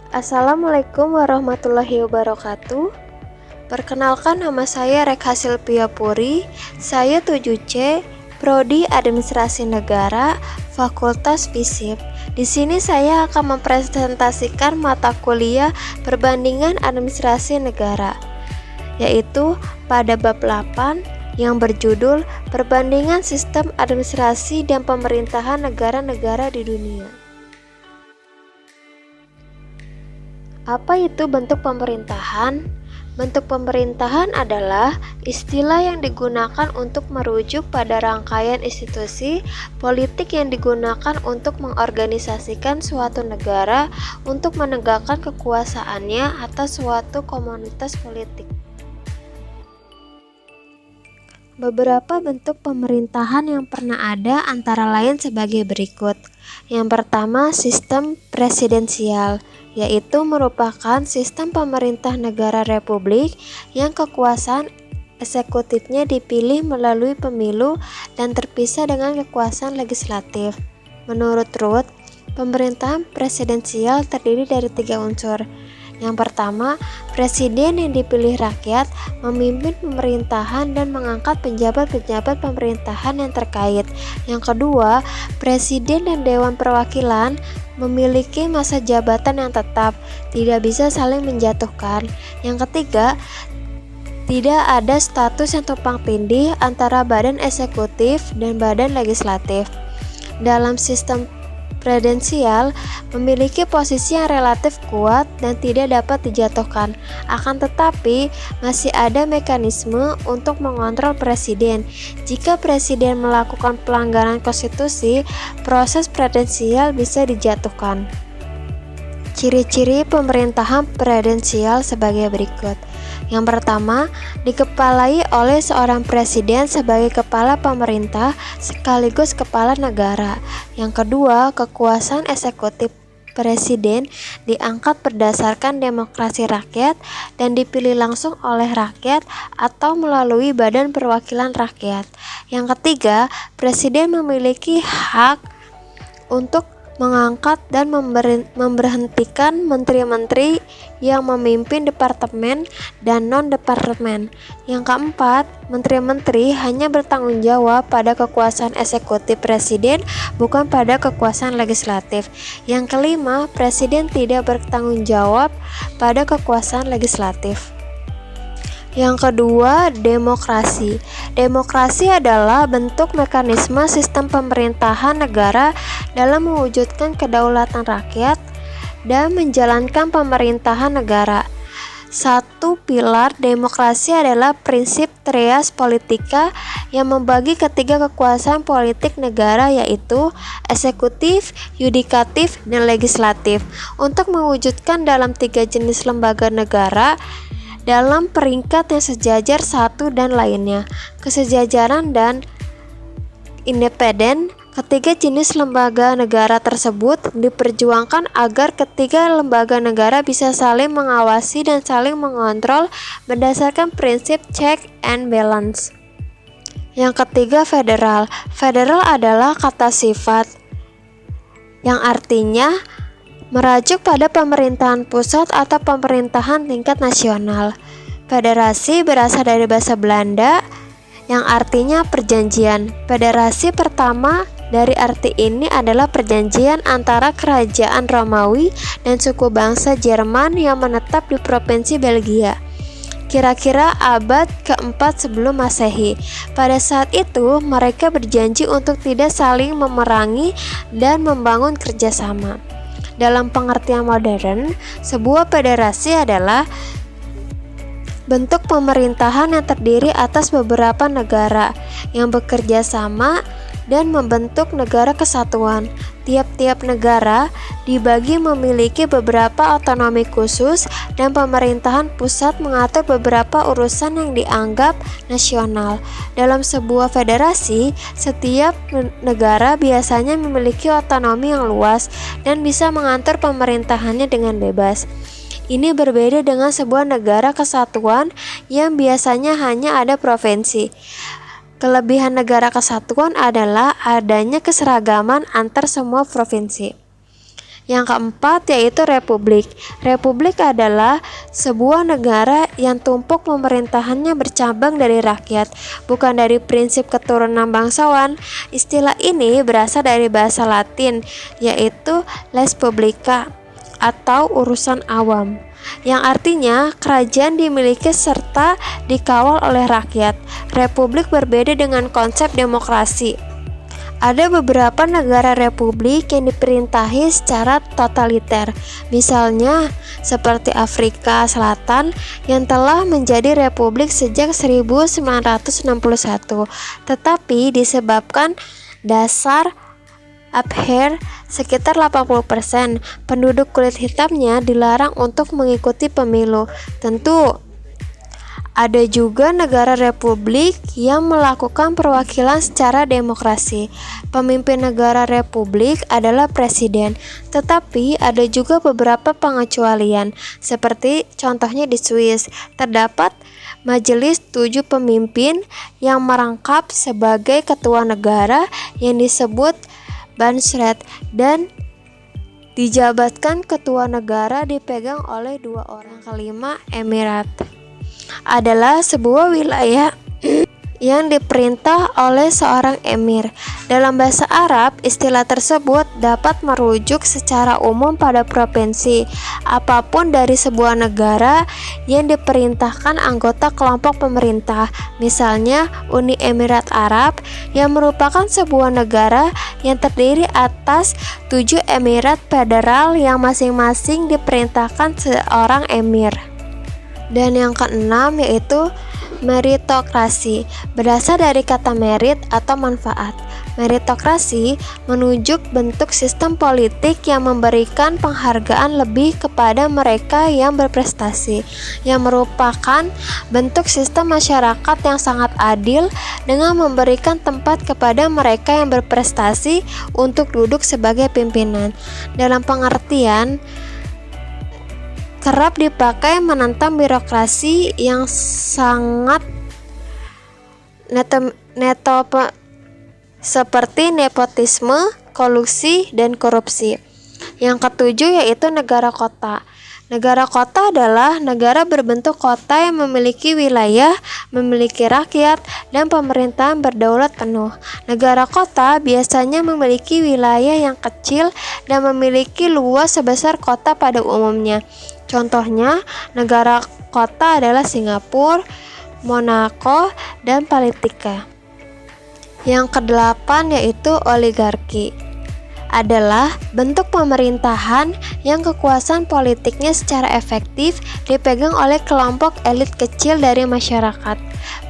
Assalamualaikum warahmatullahi wabarakatuh. Perkenalkan, nama saya Rekha Silvia Puri. Saya 7C, Prodi Administrasi Negara, Fakultas FISIP. Di sini saya akan mempresentasikan mata kuliah Perbandingan Administrasi Negara, yaitu pada bab 8 yang berjudul Perbandingan Sistem Administrasi dan Pemerintahan Negara-negara di Dunia. Apa itu bentuk pemerintahan? Bentuk pemerintahan adalah istilah yang digunakan untuk merujuk pada rangkaian institusi politik yang digunakan untuk mengorganisasikan suatu negara untuk menegakkan kekuasaannya atas suatu komunitas politik. Beberapa bentuk pemerintahan yang pernah ada antara lain sebagai berikut. Yang pertama, sistem presidensial, yaitu merupakan sistem pemerintah negara republik yang kekuasaan eksekutifnya dipilih melalui pemilu dan terpisah dengan kekuasaan legislatif. Menurut Ruth, pemerintahan presidensial terdiri dari 3 unsur. Yang pertama, presiden yang dipilih rakyat memimpin pemerintahan dan mengangkat pejabat-pejabat pemerintahan yang terkait. Yang kedua, presiden dan dewan perwakilan memiliki masa jabatan yang tetap, tidak bisa saling menjatuhkan. Yang ketiga, tidak ada status yang tumpang tindih antara badan eksekutif dan badan legislatif. Dalam sistem presidensial memiliki posisi yang relatif kuat dan tidak dapat dijatuhkan. Akan tetapi, masih ada mekanisme untuk mengontrol presiden. Jika presiden melakukan pelanggaran konstitusi, proses presidensial bisa dijatuhkan. Ciri-ciri pemerintahan presidensial sebagai berikut. Yang pertama, dikepalai oleh seorang presiden sebagai kepala pemerintah sekaligus kepala negara. Yang kedua, kekuasaan eksekutif presiden diangkat berdasarkan demokrasi rakyat dan dipilih langsung oleh rakyat atau melalui badan perwakilan rakyat. Yang ketiga, presiden memiliki hak untuk mengangkat dan memberhentikan menteri-menteri yang memimpin departemen dan non-departemen. Yang keempat, menteri-menteri hanya bertanggung jawab pada kekuasaan eksekutif presiden, bukan pada kekuasaan legislatif. Yang kelima, presiden tidak bertanggung jawab pada kekuasaan legislatif. Yang kedua, demokrasi. Demokrasi adalah bentuk mekanisme sistem pemerintahan negara dalam mewujudkan kedaulatan rakyat dan menjalankan pemerintahan negara. Satu pilar demokrasi adalah prinsip res politica yang membagi ketiga kekuasaan politik negara, yaitu eksekutif, yudikatif, dan legislatif, untuk mewujudkan dalam 3 jenis lembaga negara dalam peringkat yang sejajar satu dan lainnya, kesejajaran dan independen. Ketiga jenis lembaga negara tersebut diperjuangkan agar ketiga lembaga negara bisa saling mengawasi dan saling mengontrol berdasarkan prinsip check and balance. Yang ketiga, federal. Federal adalah kata sifat yang artinya merajuk pada pemerintahan pusat atau pemerintahan tingkat nasional. Federasi berasal dari bahasa Belanda yang artinya perjanjian. Federasi pertama dari arti ini adalah perjanjian antara kerajaan Romawi dan suku bangsa Jerman yang menetap di provinsi Belgia. Kira-kira abad keempat sebelum Masehi. Pada saat itu, mereka berjanji untuk tidak saling memerangi dan membangun kerjasama. Dalam pengertian modern, sebuah federasi adalah bentuk pemerintahan yang terdiri atas beberapa negara yang bekerja sama dan membentuk negara kesatuan. Tiap-tiap negara dibagi memiliki beberapa otonomi khusus dan pemerintahan pusat mengatur beberapa urusan yang dianggap nasional. Dalam sebuah federasi, setiap negara biasanya memiliki otonomi yang luas dan bisa mengatur pemerintahannya dengan bebas. Ini berbeda dengan sebuah negara kesatuan yang biasanya hanya ada provinsi. Kelebihan negara kesatuan adalah adanya keseragaman antar semua provinsi. Yang keempat yaitu republik. Republik adalah sebuah negara yang tumpuk pemerintahannya bercabang dari rakyat, bukan dari prinsip keturunan bangsawan. Istilah ini berasal dari bahasa Latin, yaitu res publica atau urusan awam, yang artinya kerajaan dimiliki serta dikawal oleh rakyat. Republik berbeda dengan konsep demokrasi. Ada beberapa negara republik yang diperintahi secara totaliter, misalnya seperti Afrika Selatan yang telah menjadi republik sejak 1961, tetapi disebabkan dasar apartheid sekitar 80% penduduk kulit hitamnya dilarang untuk mengikuti pemilu. Tentu ada juga negara republik yang melakukan perwakilan secara demokrasi. Pemimpin negara republik adalah presiden, tetapi ada juga beberapa pengecualian. Seperti contohnya di Swiss, terdapat majelis 7 pemimpin yang merangkap sebagai ketua negara yang disebut Bundesrat, dan dijabatkan ketua negara dipegang oleh 2 orang. Kelima, Emirat adalah sebuah wilayah yang diperintah oleh seorang emir. Dalam bahasa Arab, istilah tersebut dapat merujuk secara umum pada provinsi apapun dari sebuah negara yang diperintahkan anggota kelompok pemerintah. Misalnya, Uni Emirat Arab yang merupakan sebuah negara yang terdiri atas 7 emirat federal yang masing-masing diperintahkan seorang emir. Dan yang keenam yaitu meritokrasi, berasal dari kata merit atau manfaat. Meritokrasi menunjuk bentuk sistem politik yang memberikan penghargaan lebih kepada mereka yang berprestasi, yang merupakan bentuk sistem masyarakat yang sangat adil dengan memberikan tempat kepada mereka yang berprestasi untuk duduk sebagai pimpinan. Dalam pengertian kerap dipakai menentang birokrasi yang sangat seperti nepotisme, kolusi, dan korupsi. Yang ketujuh yaitu negara kota. Negara kota adalah negara berbentuk kota yang memiliki wilayah, memiliki rakyat, dan pemerintahan berdaulat penuh. Negara kota biasanya memiliki wilayah yang kecil dan memiliki luas sebesar kota pada umumnya. Contohnya, negara kota adalah Singapura, Monaco, dan Palatika. Yang kedelapan yaitu oligarki, adalah bentuk pemerintahan yang kekuasaan politiknya secara efektif dipegang oleh kelompok elit kecil dari masyarakat,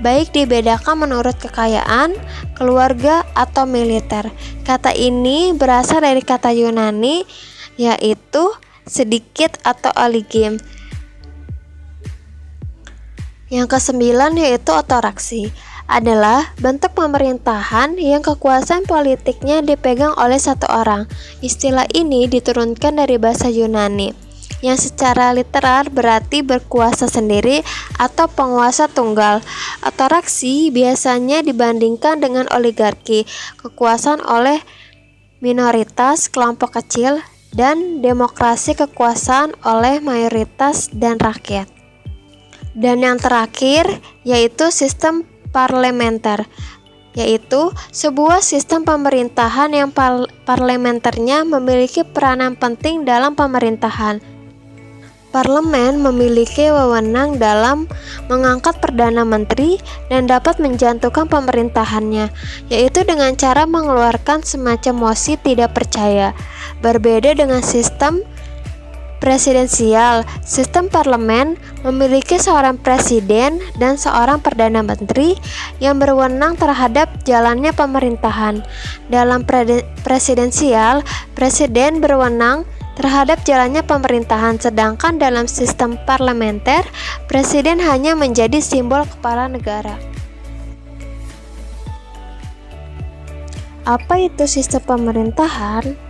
baik dibedakan menurut kekayaan, keluarga, atau militer. Kata ini berasal dari kata Yunani yaitu sedikit atau oligim. Yang kesembilan yaitu otoraksi, adalah bentuk pemerintahan yang kekuasaan politiknya dipegang oleh satu orang. Istilah ini diturunkan dari bahasa Yunani yang secara literal berarti berkuasa sendiri atau penguasa tunggal. Otoraksi biasanya dibandingkan dengan oligarki, kekuasaan oleh minoritas kelompok kecil, dan demokrasi kekuasaan oleh mayoritas dan rakyat. Dan yang terakhir yaitu sistem parlementer, yaitu sebuah sistem pemerintahan yang parlementernya memiliki peranan penting dalam pemerintahan. Parlemen memiliki wewenang dalam mengangkat Perdana Menteri dan dapat menjatuhkan pemerintahannya, yaitu dengan cara mengeluarkan semacam mosi tidak percaya. Berbeda dengan sistem presidensial, sistem parlemen memiliki seorang presiden dan seorang perdana menteri yang berwenang terhadap jalannya pemerintahan. Dalam presidensial, presiden berwenang terhadap jalannya pemerintahan, sedangkan dalam sistem parlementer, presiden hanya menjadi simbol kepala negara. Apa itu sistem pemerintahan?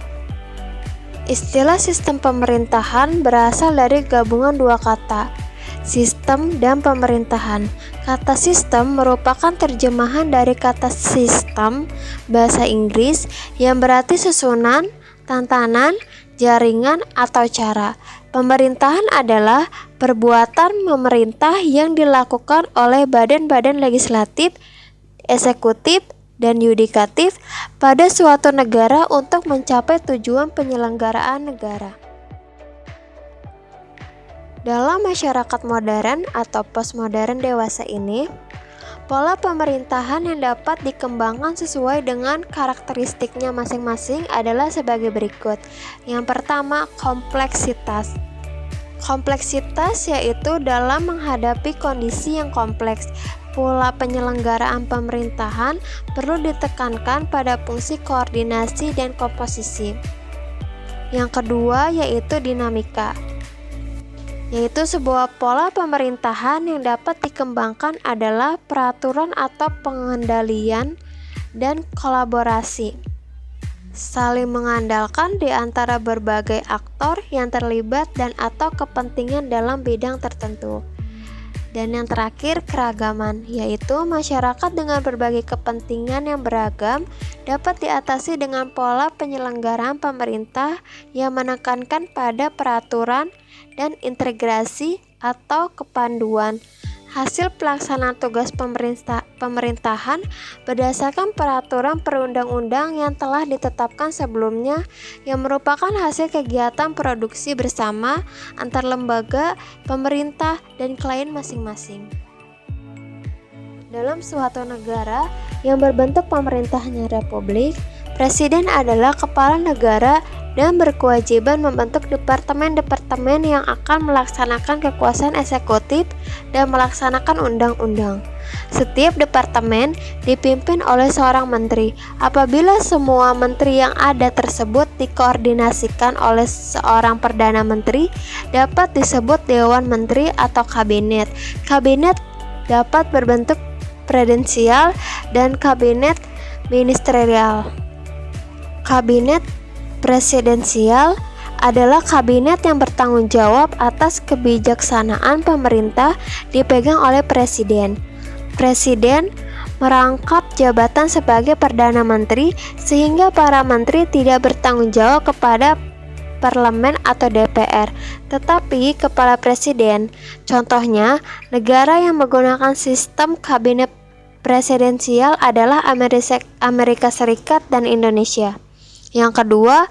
Istilah sistem pemerintahan berasal dari gabungan dua kata, sistem dan pemerintahan. Kata sistem merupakan terjemahan dari kata system bahasa Inggris yang berarti susunan, tatanan, jaringan, atau cara. Pemerintahan adalah perbuatan memerintah yang dilakukan oleh badan-badan legislatif, eksekutif, dan yudikatif pada suatu negara untuk mencapai tujuan penyelenggaraan negara. Dalam masyarakat modern atau postmodern dewasa ini, pola pemerintahan yang dapat dikembangkan sesuai dengan karakteristiknya masing-masing adalah sebagai berikut. Yang pertama, kompleksitas. Kompleksitas yaitu dalam menghadapi kondisi yang kompleks. Pola penyelenggaraan pemerintahan perlu ditekankan pada fungsi koordinasi dan komposisi. Yang kedua yaitu dinamika, yaitu sebuah pola pemerintahan yang dapat dikembangkan adalah peraturan atau pengendalian dan kolaborasi, saling mengandalkan di antara berbagai aktor yang terlibat dan atau kepentingan dalam bidang tertentu. Dan yang terakhir, keragaman, yaitu masyarakat dengan berbagai kepentingan yang beragam dapat diatasi dengan pola penyelenggaraan pemerintah yang menekankan pada peraturan dan integrasi atau kepanduan hasil pelaksanaan tugas pemerintahan berdasarkan peraturan perundang-undang yang telah ditetapkan sebelumnya, yang merupakan hasil kegiatan produksi bersama antar lembaga, pemerintah, dan klien masing-masing. Dalam suatu negara yang berbentuk pemerintahnya republik, presiden adalah kepala negara dan berkewajiban membentuk departemen-departemen yang akan melaksanakan kekuasaan eksekutif dan melaksanakan undang-undang. Setiap departemen dipimpin oleh seorang menteri. Apabila semua menteri yang ada tersebut dikoordinasikan oleh seorang perdana menteri, dapat disebut Dewan Menteri atau kabinet. Kabinet dapat berbentuk presidensial dan kabinet ministerial. Kabinet presidensial adalah kabinet yang bertanggung jawab atas kebijaksanaan pemerintah dipegang oleh presiden. Presiden merangkap jabatan sebagai perdana menteri sehingga para menteri tidak bertanggung jawab kepada parlemen atau DPR, tetapi kepala presiden. Contohnya, negara yang menggunakan sistem kabinet presidensial adalah Amerika Serikat dan Indonesia. Yang kedua,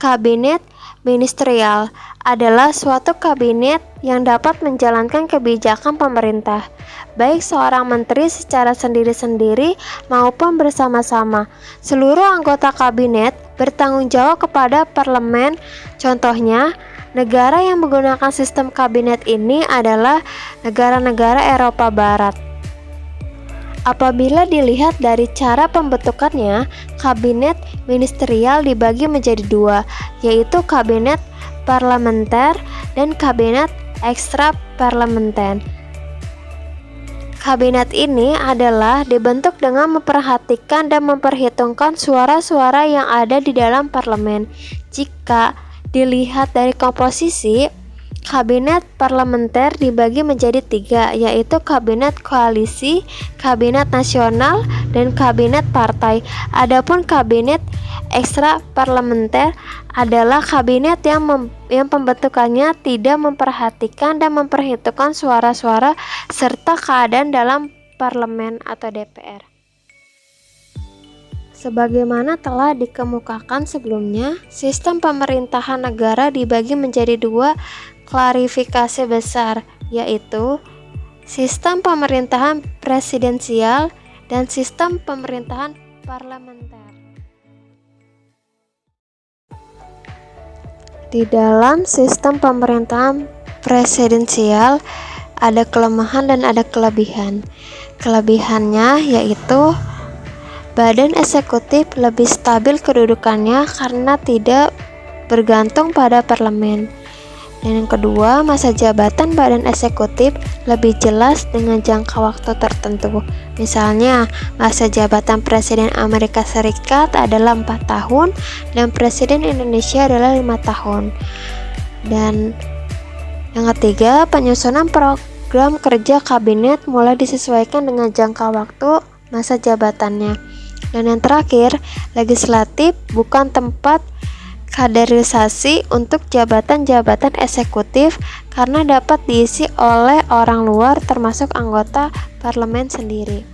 kabinet ministerial adalah suatu kabinet yang dapat menjalankan kebijakan pemerintah, baik seorang menteri secara sendiri-sendiri maupun bersama-sama. Seluruh anggota kabinet bertanggung jawab kepada parlemen. Contohnya, negara yang menggunakan sistem kabinet ini adalah negara-negara Eropa Barat. Apabila dilihat dari cara pembentukannya, kabinet ministerial dibagi menjadi dua, yaitu kabinet parlementer dan kabinet ekstra parlementer. Kabinet ini adalah dibentuk dengan memperhatikan dan memperhitungkan suara-suara yang ada di dalam parlemen. Jika dilihat dari komposisi, kabinet parlementer dibagi menjadi tiga, yaitu kabinet koalisi, kabinet nasional, dan kabinet partai. Adapun kabinet ekstra parlementer adalah kabinet yang pembentukannya tidak memperhatikan dan memperhitungkan suara-suara serta keadaan dalam parlemen atau DPR. Sebagaimana telah dikemukakan sebelumnya, sistem pemerintahan negara dibagi menjadi dua klarifikasi besar, yaitu sistem pemerintahan presidensial dan sistem pemerintahan parlementer. Di dalam sistem pemerintahan presidensial ada kelemahan dan ada kelebihan. Kelebihannya yaitu badan eksekutif lebih stabil kedudukannya karena tidak bergantung pada parlemen. Dan yang kedua, masa jabatan badan eksekutif lebih jelas dengan jangka waktu tertentu. Misalnya, masa jabatan Presiden Amerika Serikat adalah 4 tahun dan Presiden Indonesia adalah 5 tahun. Dan yang ketiga, penyusunan program kerja kabinet mulai disesuaikan dengan jangka waktu masa jabatannya. Dan yang terakhir, legislatif bukan tempat kaderisasi untuk jabatan-jabatan eksekutif karena dapat diisi oleh orang luar termasuk anggota parlemen sendiri.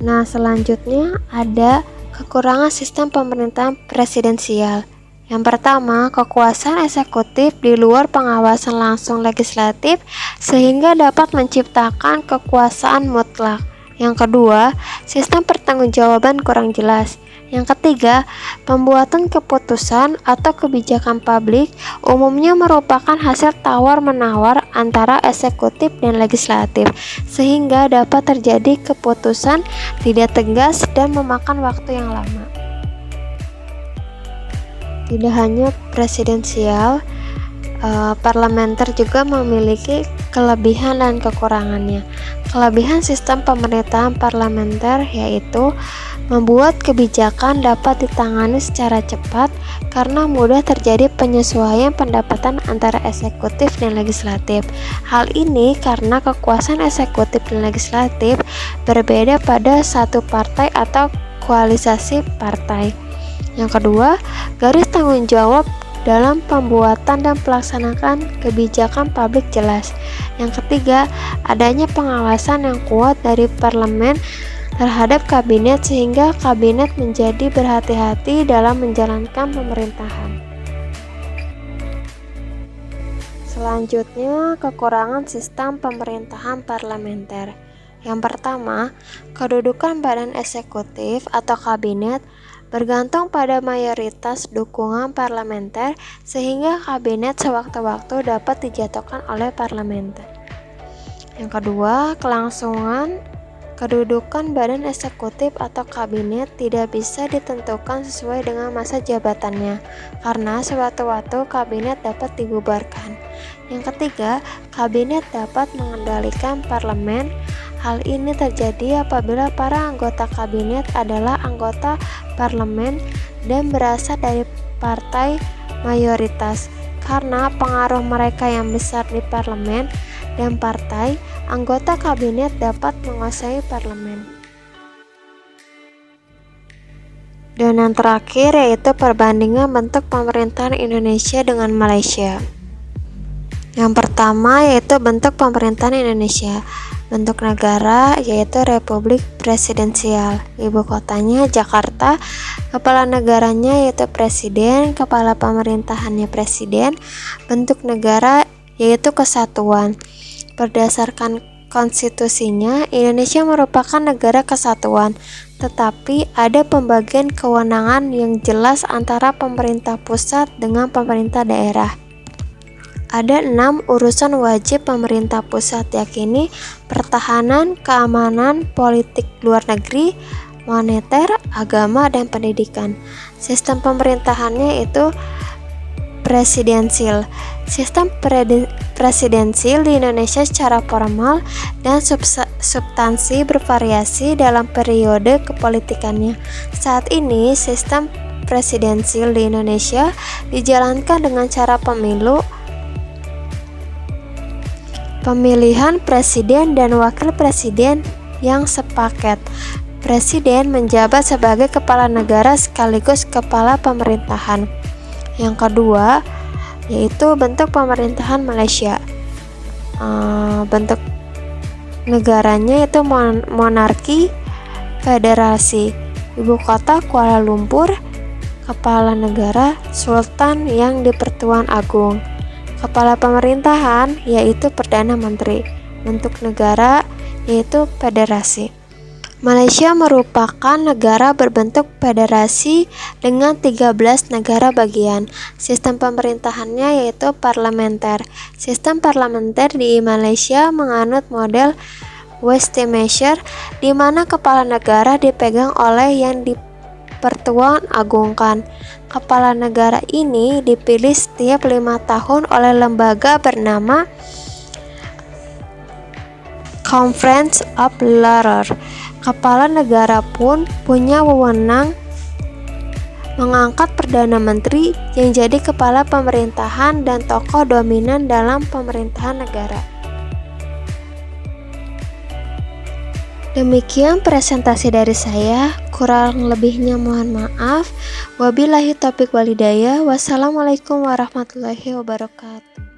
Nah, selanjutnya ada kekurangan sistem pemerintahan presidensial. Yang pertama, kekuasaan eksekutif di luar pengawasan langsung legislatif sehingga dapat menciptakan kekuasaan mutlak. Yang kedua, sistem pertanggungjawaban kurang jelas. Yang ketiga, pembuatan keputusan atau kebijakan publik umumnya merupakan hasil tawar-menawar antara eksekutif dan legislatif, sehingga dapat terjadi keputusan tidak tegas dan memakan waktu yang lama. Tidak hanya presidensial, parlementer juga memiliki kelebihan dan kekurangannya. Kelebihan sistem pemerintahan parlementer yaitu membuat kebijakan dapat ditangani secara cepat karena mudah terjadi penyesuaian pendapatan antara eksekutif dan legislatif. Hal ini karena kekuasaan eksekutif dan legislatif berbeda pada satu partai atau koalisasi partai. Yang kedua, garis tanggung jawab dalam pembuatan dan pelaksanaan kebijakan publik jelas. Yang ketiga, adanya pengawasan yang kuat dari parlemen terhadap kabinet sehingga kabinet menjadi berhati-hati dalam menjalankan pemerintahan. Selanjutnya, kekurangan sistem pemerintahan parlementer. Yang pertama, kedudukan badan eksekutif atau kabinet bergantung pada mayoritas dukungan parlementer sehingga kabinet sewaktu-waktu dapat dijatuhkan oleh parlementer. Yang kedua, kelangsungan kedudukan badan eksekutif atau kabinet tidak bisa ditentukan sesuai dengan masa jabatannya karena sewaktu-waktu kabinet dapat dibubarkan. Yang ketiga, kabinet dapat mengendalikan parlemen. Hal ini terjadi apabila para anggota kabinet adalah anggota parlemen dan berasal dari partai mayoritas. Karena pengaruh mereka yang besar di parlemen dan partai, anggota kabinet dapat menguasai parlemen. Dan yang terakhir yaitu perbandingan bentuk pemerintahan Indonesia dengan Malaysia. Yang pertama yaitu bentuk pemerintahan Indonesia. Bentuk negara yaitu Republik Presidensial, ibu kotanya Jakarta, kepala negaranya yaitu presiden, kepala pemerintahannya presiden, bentuk negara yaitu kesatuan. Berdasarkan konstitusinya, Indonesia merupakan negara kesatuan, tetapi ada pembagian kewenangan yang jelas antara pemerintah pusat dengan pemerintah daerah. Ada 6 urusan wajib pemerintah pusat, yakni pertahanan, keamanan, politik luar negeri, moneter, agama, dan pendidikan. Sistem pemerintahannya itu presidensil. Sistem presidensil di Indonesia secara formal dan substansi bervariasi dalam periode kepolitikannya. Saat ini, sistem presidensil di Indonesia dijalankan dengan cara pemilihan presiden dan wakil presiden yang sepaket. Presiden menjabat sebagai kepala negara sekaligus kepala pemerintahan. Yang kedua, yaitu bentuk pemerintahan Malaysia. Bentuk negaranya itu monarki federasi. Ibu kota Kuala Lumpur, kepala negara Sultan yang di-Pertuan Agung. Kepala pemerintahan yaitu Perdana Menteri. Bentuk negara yaitu federasi. Malaysia merupakan negara berbentuk federasi dengan 13 negara bagian. Sistem pemerintahannya yaitu parlementer. Sistem parlementer di Malaysia menganut model Westminster, di mana kepala negara dipegang oleh yang dipertuan agungkan. Kepala negara ini dipilih setiap 5 tahun oleh lembaga bernama Conference of Leaders. Kepala negara pun punya wewenang mengangkat Perdana Menteri yang jadi kepala pemerintahan dan tokoh dominan dalam pemerintahan negara. Demikian presentasi dari saya, kurang lebihnya mohon maaf. Wabillahi taufiq walhidayah. Wassalamualaikum warahmatullahi wabarakatuh.